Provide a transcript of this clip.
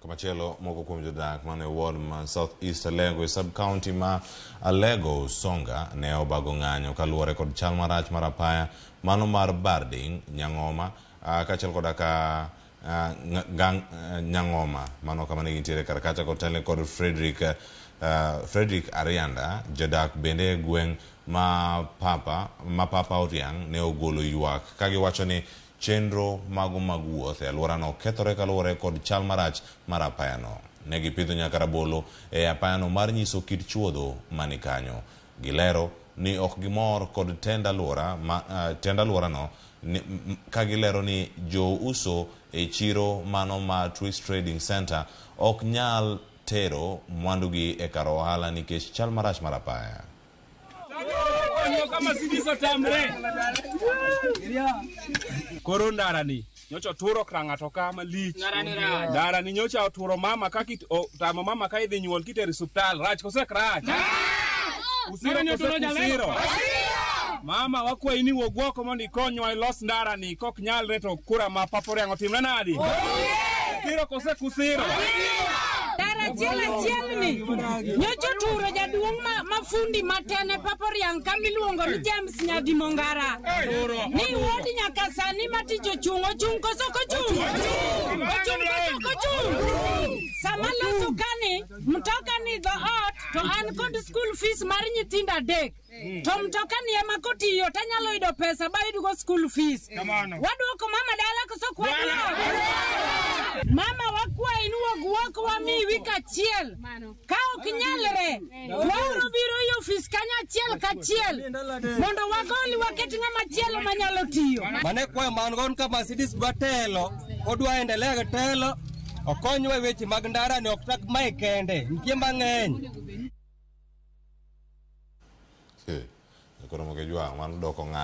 Kamachelo moko kuom jodak mane ward ma South East Alego sub-county ma Alego Songa ne obago ng'anyo kaluwore kod chal marach mar apaya mano mar Barding Nyang'oma kaachiel koda ka Nyang'oma mano kama ne gintiere kar kacha kotelne kod Frederick Arianda jodak bende gweng' ma Papa Otiang ne ogolo ywak kagiwacho ni chenro mago mag wuoth e alworano kethore kaluwore kod chal marach mar apayano. Ne gipidho nyaka rabolo e apayano mar nyiso kit chuodho mani kanyo. Gilero ni ok gimor kod tend alworano ka gilero ni jo uso e chiro mano ma Twist Trading Center ok nyal tero mwandugi e kar ohala nikech chal marach mar apaya. Koro ndarani nyocha oturo krang'ato ka malich. Ndarani nyocha oturo mama ka tamo mama ka idhi nyuol kitero hospital rach kose krach. Usiro. Mama wakwayi ni wogwoko mondo ikonywa ilos ndarani kok nyalre to kura ma Papa Otiang timre nadi. Usiro kose kusiro. Chielni nyocha turo jaduong' mafundi matene Papa Otiang kamiluongo ni James Nyadi Mongara ni wodi nyaka sani matich ochung' koso kochung' sama loso kani mtoka ni dho ot to an kod school fees mar nyithindo 3 to mtoka ni ema kotiyo tanyalo yudo pesa ba yudo school fees waduoko mama dala koso kwadwa mama wakwayi ni wogwok wami wik achiel ka ok nyalre waoro biro yo ofis kanya achiel kachiel mondo wagoli waket ng'ama chielo manyalo tiyo mane kwayo man gon ka Mercedes batelo odwa endelea gi telo okonywa weche mag ndara ni ok tak mai kende nitie mang'eny Koro moke jwa man doko ng'anyo